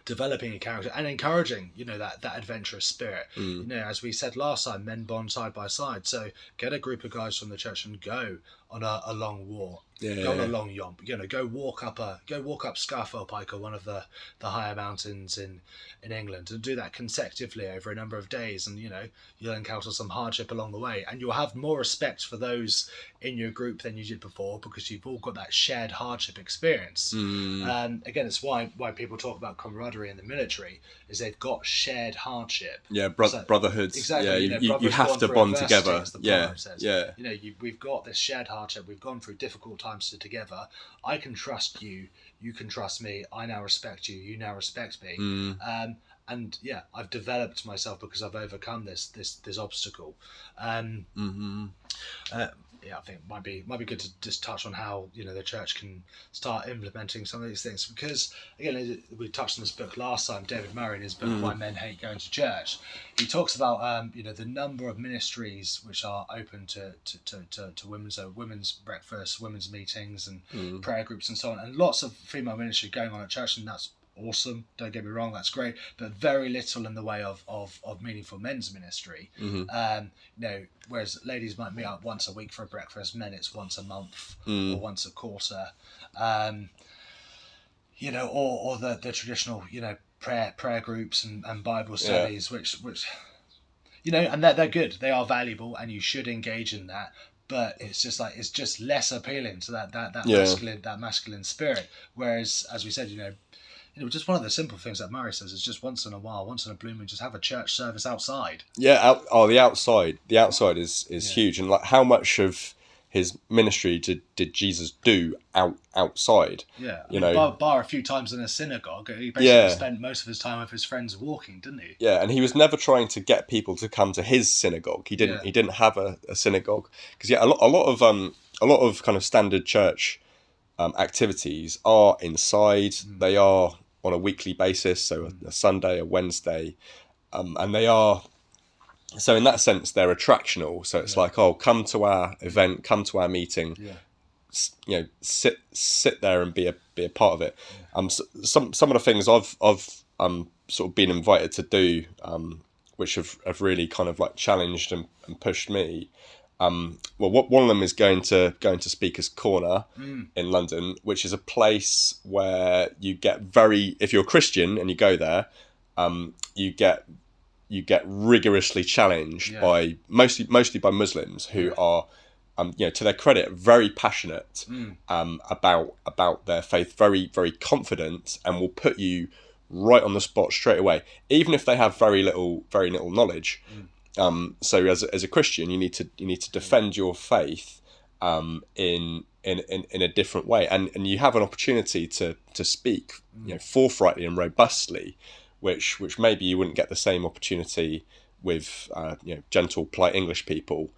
Speaker 2: a character and encouraging, you know, that adventurous spirit. You know, as we said last time, men bond side by side. So get a group of guys from the church and go on a long walk. Go on a long yomp. You know, go walk up Scafell Pike, or one of the higher mountains in England, and do that consecutively over a number of days. And you know, you'll encounter some hardship along the way, and you'll have more respect for those in your group than you did before, because you've all got that shared hardship experience. Again, it's why people talk about camaraderie in the military, is they've got shared hardship.
Speaker 1: Brotherhoods.
Speaker 2: Exactly.
Speaker 1: Yeah, you have to bond together. You
Speaker 2: know, we've got this shared hardship. We've gone through difficult times together. I can trust you. You can trust me. I now respect you. You now respect me. And yeah, I've developed myself because I've overcome this obstacle. I think it might be good to just touch on how the church can start implementing some of these things, because again, we touched on this book last time. David Murray, in his book Why Men Hate Going to Church, he talks about the number of ministries which are open to women's breakfast, women's meetings, and prayer groups and so on, and lots of female ministry going on at church, and that's awesome, don't get me wrong, that's great, but very little in the way of meaningful men's ministry. Whereas ladies might meet up once a week for a breakfast, men it's once a month or once a quarter, or the traditional prayer groups and Bible studies, which and they're good, they are valuable, and you should engage in that. But it's just less appealing to that masculine spirit. Whereas, as we said, just one of the simple things that Murray says is just once in a while, once in a blue moon, just have a church service outside.
Speaker 1: Yeah, the outside is huge. And like, how much of his ministry did Jesus do outside?
Speaker 2: Yeah, bar a few times in a synagogue, he basically spent most of his time with his friends walking, didn't he?
Speaker 1: Yeah, and he was never trying to get people to come to his synagogue. He didn't have a synagogue, because a lot of kind of standard church activities are inside. They are on a weekly basis, so a Sunday, a Wednesday, and they are, so in that sense they're attractional. So it's like, oh, come to our event, come to our meeting, sit there and be a part of it. Some of the things I've sort of been invited to do, which have really kind of like challenged and pushed me. One of them is going to Speaker's Corner in London, which is a place where you get if you're a Christian and you go there, you get rigorously challenged by mostly by Muslims who are, to their credit, very passionate about their faith, very, very confident, and will put you right on the spot straight away, even if they have very little knowledge. So as a Christian, you need to defend your faith in a different way, and you have an opportunity to speak forthrightly and robustly, which maybe you wouldn't get the same opportunity with gentle, polite English people.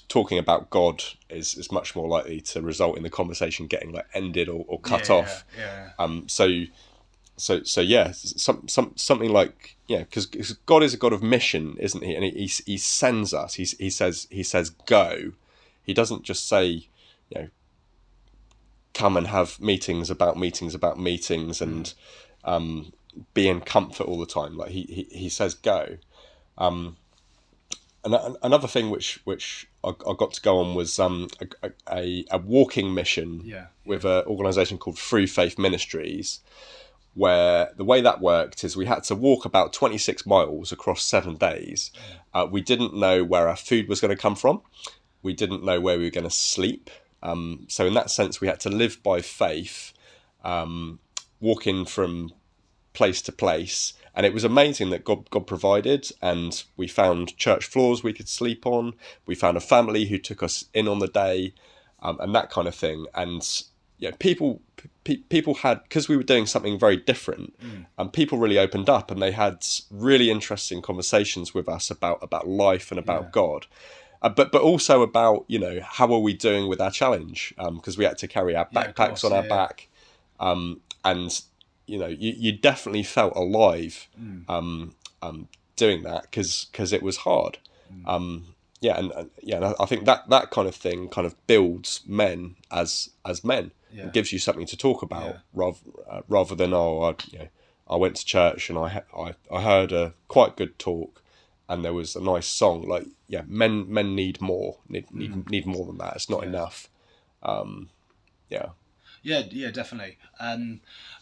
Speaker 1: Talking about God is much more likely to result in the conversation getting like ended or cut off. Something like, because God is a God of mission, isn't he? And he sends us. He says go. He doesn't just say, come and have meetings about meetings and be in comfort all the time. Like he says go. Another thing which I got to go on was a walking mission with an organisation called Through Faith Ministries, where the way that worked is we had to walk about 26 miles across 7 days. We didn't know where our food was going to come from. We didn't know where we were going to sleep. So in that sense, we had to live by faith, walking from place to place. And it was amazing that God provided, and we found church floors we could sleep on. We found a family who took us in on the day, and that kind of thing. And people had, because we were doing something very different, and people really opened up, and they had really interesting conversations with us about life and about God, but also about how are we doing with our challenge, because we had to carry our backpacks on our back, and you definitely felt alive doing that because it was hard. And I think that kind of thing kind of builds men as men. It gives you something to talk about, rather than I went to church and I heard a quite good talk and there was a nice song. Like men need more need more than that. It's not enough.
Speaker 2: Yeah, definitely. And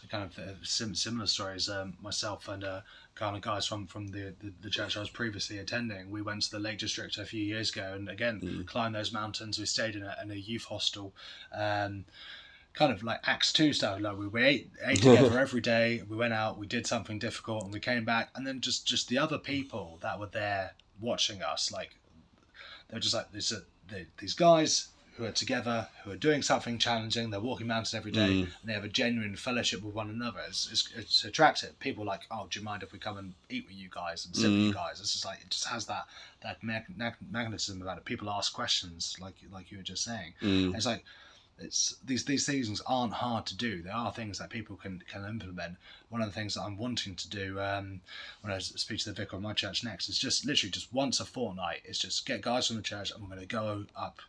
Speaker 2: kind of similar stories. Myself and kind of guys from the church I was previously attending, we went to the Lake District a few years ago, and again climbed those mountains. We stayed in a youth hostel, kind of like Acts 2 style. Like we ate together every day. We went out, we did something difficult, and we came back. And then just the other people that were there watching us, like they were just like these guys who are together, who are doing something challenging. They're walking mountains every day, and they have a genuine fellowship with one another. It's attractive. People like, oh, do you mind if we come and eat with you guys and sit with you guys? It's just like, it just has that magnetism about it. People ask questions, like you were just saying. It's like, it's these things aren't hard to do. There are things that people can implement. One of the things that I'm wanting to do when I speak to the vicar of my church next is just literally just once a fortnight. It's just get guys from the church and we're going to go up.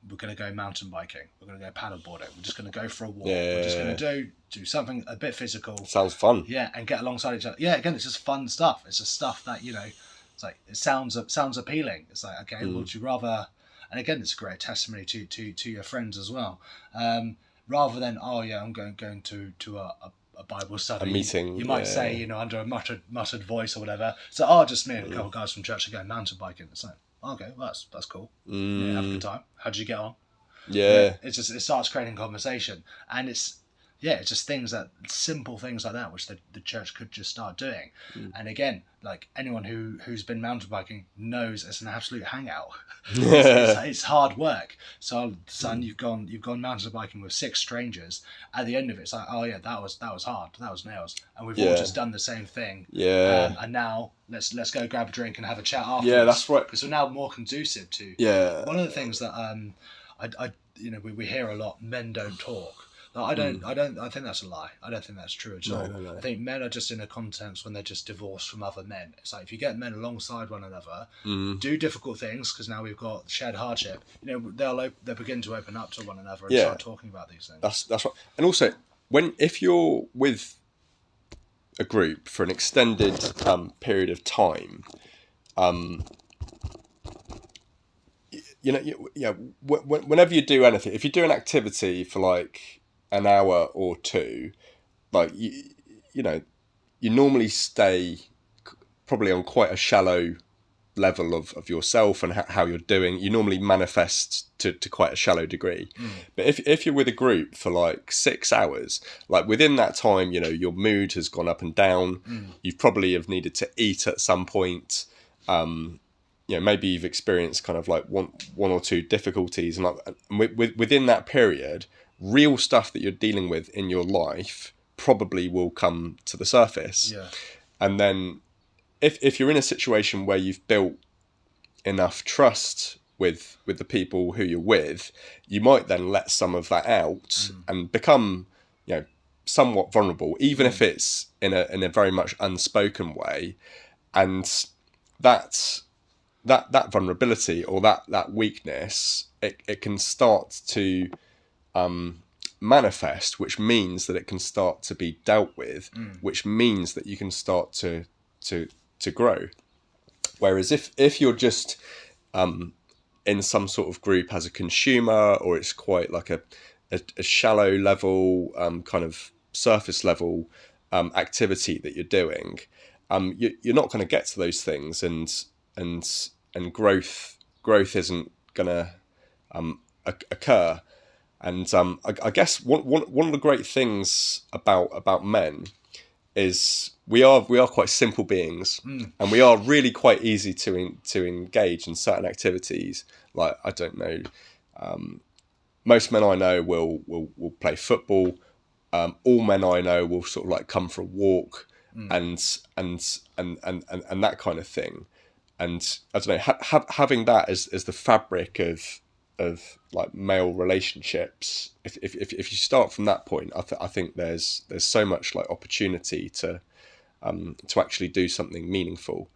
Speaker 2: We're going to go mountain biking. We're going to go paddle boarding. We're just going to go for a walk. We're just going to do something a bit physical.
Speaker 1: Sounds fun.
Speaker 2: Yeah, and get alongside each other. Yeah, again, it's just fun stuff. It's just stuff that, you know, it's like it sounds appealing. It's like, okay, would you rather? And again, it's a great testimony to your friends as well. Rather than, oh yeah, I'm going to a Bible study,
Speaker 1: a meeting.
Speaker 2: You might say, you know, under a muttered voice or whatever. So, oh, just me and a couple of guys from church are going mountain biking. It's like, okay, well, that's cool. Yeah, have a good time. How did you get on?
Speaker 1: Yeah.
Speaker 2: It starts creating conversation, and it's just simple things like that which the church could just start doing. And again, like anyone who's been mountain biking knows it's an absolute hangout. It's hard work. So son, you've gone mountain biking with 6 strangers. At the end of it, it's like, oh yeah, that was hard. That was nails. And we've all just done the same thing.
Speaker 1: Yeah.
Speaker 2: And now let's go grab a drink and have a chat afterwards.
Speaker 1: Yeah, that's right.
Speaker 2: Because we're now more conducive to.
Speaker 1: Yeah.
Speaker 2: One of the things that I you know, we hear a lot, men don't talk. I think that's a lie. I don't think that's true at all.
Speaker 1: No.
Speaker 2: I think men are just in a context when they're just divorced from other men. It's like if you get men alongside one another, do difficult things, because now we've got shared hardship. You know, they'll begin to open up to one another and start talking about these things.
Speaker 1: That's right. And also, if you're with a group for an extended period of time, whenever you do anything, if you do an activity for like an hour or two, like you normally stay probably on quite a shallow level of yourself and how you're doing. You normally manifest to quite a shallow degree. But if you're with a group for like 6 hours, like within that time, you know, your mood has gone up and down. You probably have needed to eat at some point. You know, maybe you've experienced kind of like one or two difficulties, and within that period, real stuff that you're dealing with in your life probably will come to the surface.
Speaker 2: Yeah.
Speaker 1: And then if you're in a situation where you've built enough trust with the people who you're with, you might then let some of that out and become, you know, somewhat vulnerable, even if it's in a very much unspoken way. And that vulnerability or that weakness, it can start to manifest, which means that it can start to be dealt with, which means that you can start to grow. Whereas if you're just in some sort of group as a consumer, or it's quite like a shallow level, kind of surface level activity that you're doing, you're not going to get to those things, and growth isn't going to occur. And I guess one of the great things about men is we are quite simple beings, and we are really quite easy to engage in certain activities. Like, I don't know, most men I know will play football. All men I know will sort of like come for a walk, and that kind of thing. And I don't know, having that as the fabric of like male relationships. If you start from that point, I think there's so much like opportunity to actually do something meaningful.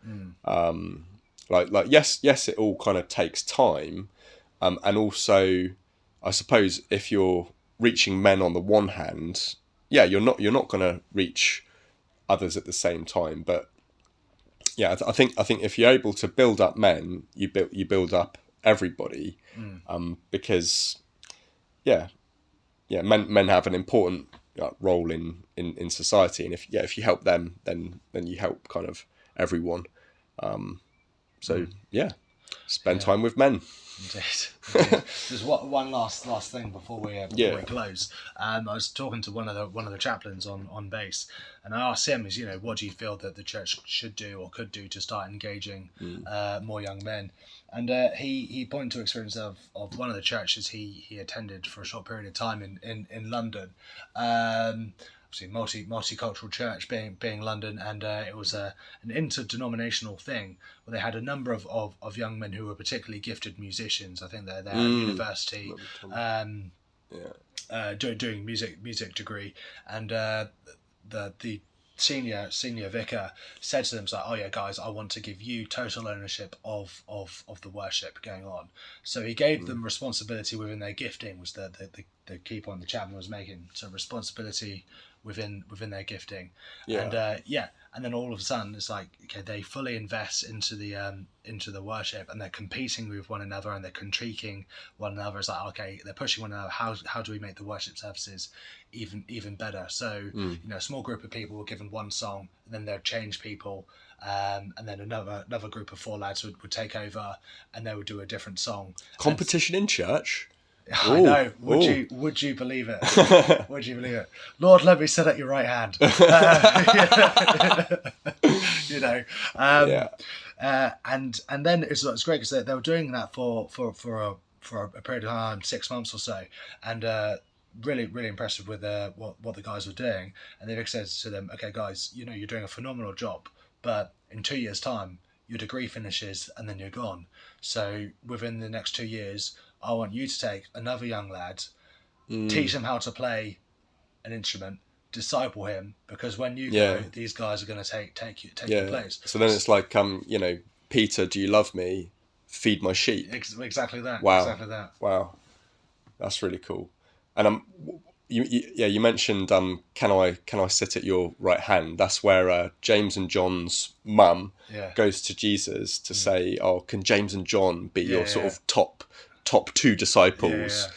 Speaker 1: Like yes, it all kind of takes time, and also I suppose if you're reaching men on the one hand, you're not going to reach others at the same time, but yeah, I think if you're able to build up men, you build up everybody, because men have an important role in society, and if you help them, then you help kind of everyone. Spend time with men.
Speaker 2: Indeed. Just one last thing before we close. I was talking to one of the chaplains on base, and I asked him, what do you feel that the church should do or could do to start engaging more young men? And he pointed to experience of one of the churches he attended for a short period of time in London. Obviously multicultural church being London, and it was an interdenominational thing where they had a number of young men who were particularly gifted musicians. I think they're at university, doing music degree, and the senior vicar said to them, like, "Oh yeah, guys, I want to give you total ownership of the worship going on." So he gave them responsibility within their gifting, was the key point the chaplain was making. So responsibility within their gifting, and then all of a sudden it's like, okay, they fully invest into the worship, and they're competing with one another, and they're critiquing one another. It's like, okay, they're pushing one another. How do we make the worship services even better? So a small group of people were given one song, and then they'd change people, and then another group of 4 lads would take over, and they would do a different song.
Speaker 1: Competition in church.
Speaker 2: I know. Would you believe it? Would you believe it? Lord, let me sit at your right hand. And then it's great because they were doing that for a period of time, 6 months or so, and really impressed with what the guys were doing. And they said to them, "Okay, guys, you're doing a phenomenal job, but in 2 years' time, your degree finishes, and then you're gone. So within the next 2 years, I want you to take another young lad, teach him how to play an instrument, disciple him, because when you go, these guys are going to take your place."
Speaker 1: So then it's like, Peter, do you love me? Feed my sheep.
Speaker 2: Exactly that.
Speaker 1: Wow.
Speaker 2: Exactly that.
Speaker 1: Wow, that's really cool. And you mentioned can I sit at your right hand? That's where James and John's mum goes to Jesus to say, "Oh, can James and John be your sort of top 2 disciples?"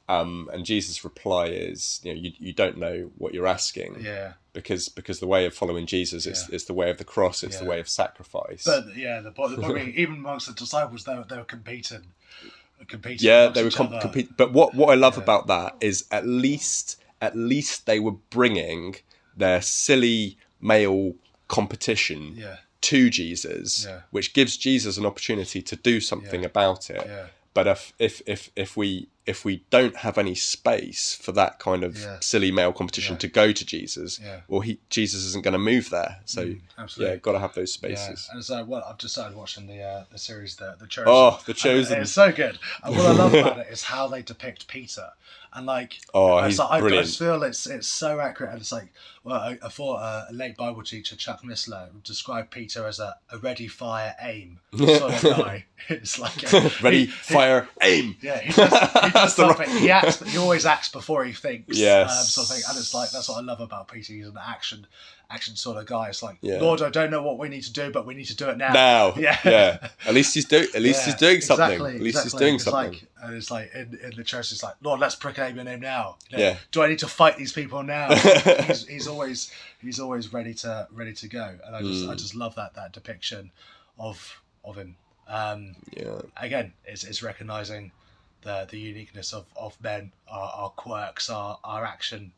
Speaker 1: And Jesus' reply is, you don't know what you're asking. Because the way of following Jesus is the way of the cross. It's the way of sacrifice.
Speaker 2: But the point even amongst the disciples, they were competing.
Speaker 1: They were competing. But what I love about that is at least they were bringing their silly male competition to Jesus, which gives Jesus an opportunity to do something about it. But if we don't have any space for that kind of silly male competition to go to Jesus, Jesus isn't going to move there. So got to have those spaces.
Speaker 2: And so, I've just started watching the series The Chosen.
Speaker 1: Oh, The Chosen!
Speaker 2: It's so good. And what I love about it is how they depict Peter. And
Speaker 1: he's brilliant.
Speaker 2: I just feel it's so accurate. And it's like, I thought a late Bible teacher, Chuck Missler, described Peter as a ready, fire, aim sort of guy. It's like
Speaker 1: ready, fire, aim.
Speaker 2: Yeah, he does something. He always acts before he thinks.
Speaker 1: Yes.
Speaker 2: Sort of thing. And it's like, that's what I love about Peter. He's an action sort of guy. It's like, Lord, I don't know what we need to do, but we need to do it now.
Speaker 1: At least he's doing something. At least he's doing something.
Speaker 2: And it's like in the church, it's like, Lord, let's proclaim your name now. Do I need to fight these people now? he's always ready to go, and I just love that depiction of him. Again, it's recognizing the uniqueness of men, our quirks, our action,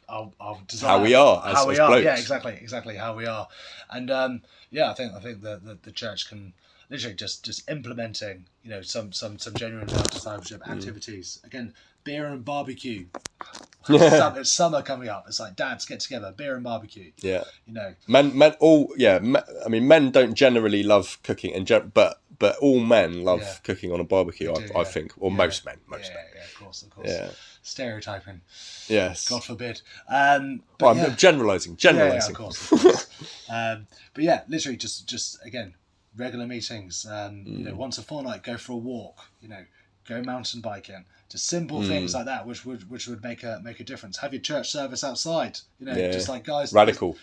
Speaker 2: our desire,
Speaker 1: how we are as blokes.
Speaker 2: Yeah, exactly how we are. And I think the church can literally just implementing some genuine discipleship activities. Again, beer and barbecue. It's summer coming up. It's like, dads, get together, beer and barbecue.
Speaker 1: Men don't generally love cooking, but all men love cooking on a barbecue. I think, or most men.
Speaker 2: Of course. Stereotyping.
Speaker 1: Yes.
Speaker 2: God forbid.
Speaker 1: I'm generalising.
Speaker 2: Yeah, of course. But literally just again, regular meetings. Once a fortnight, go for a walk. Go mountain biking. Just simple things like that, which would make a difference. Have your church service outside. Just like, guys.
Speaker 1: Radical.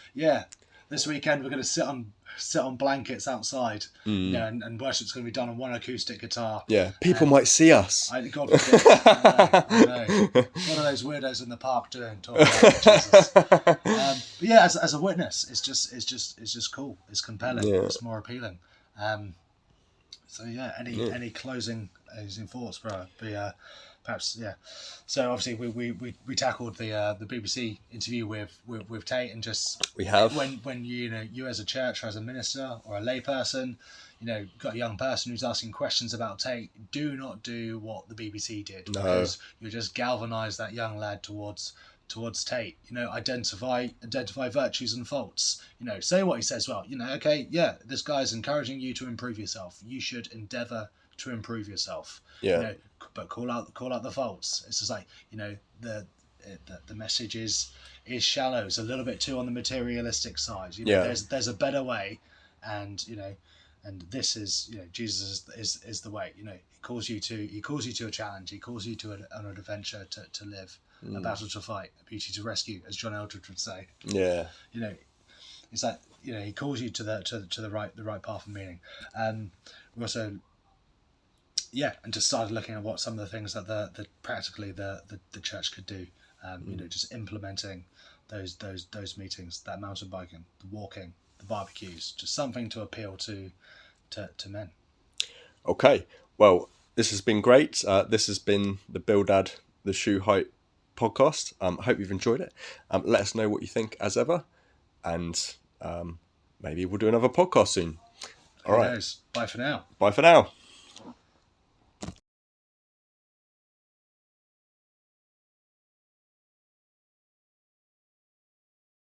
Speaker 2: This weekend we're going to sit on blankets outside. And worship's going to be done on one acoustic guitar.
Speaker 1: People might see us.
Speaker 2: God forbid. I know. One of those weirdos in the park talking about Jesus. But as a witness, it's just cool. It's compelling. It's more appealing. Any closing thoughts, bro? perhaps, yeah. So obviously we tackled the BBC interview with Tate, and just
Speaker 1: We have.
Speaker 2: when you as a church or as a minister or a lay person, got a young person who's asking questions about Tate, do not do what the BBC did, because you just galvanise that young lad towards Tate. Identify virtues and faults. Say what he says. Well, okay, yeah, this guy's encouraging you to improve yourself. You should endeavour to improve yourself.
Speaker 1: Yeah.
Speaker 2: But call out the faults. It's just like the message is shallow. It's a little bit too on the materialistic side. There's a better way, and and this is Jesus is the way. He calls you to a challenge. He calls you to an adventure to live, a battle to fight, a beauty to rescue, as John Eldridge would say.
Speaker 1: Yeah.
Speaker 2: It's like he calls you to the right path of meaning. We also and just started looking at what some of the things that practically the church could do. Just implementing those meetings, that mountain biking, the walking, the barbecues, just something to appeal to men.
Speaker 1: Okay, well, this has been great. This has been the Bildad the Shoe Height podcast. Hope you've enjoyed it. Let us know what you think as ever, and maybe we'll do another podcast soon. All right.
Speaker 2: Bye for now.
Speaker 1: Bye for now.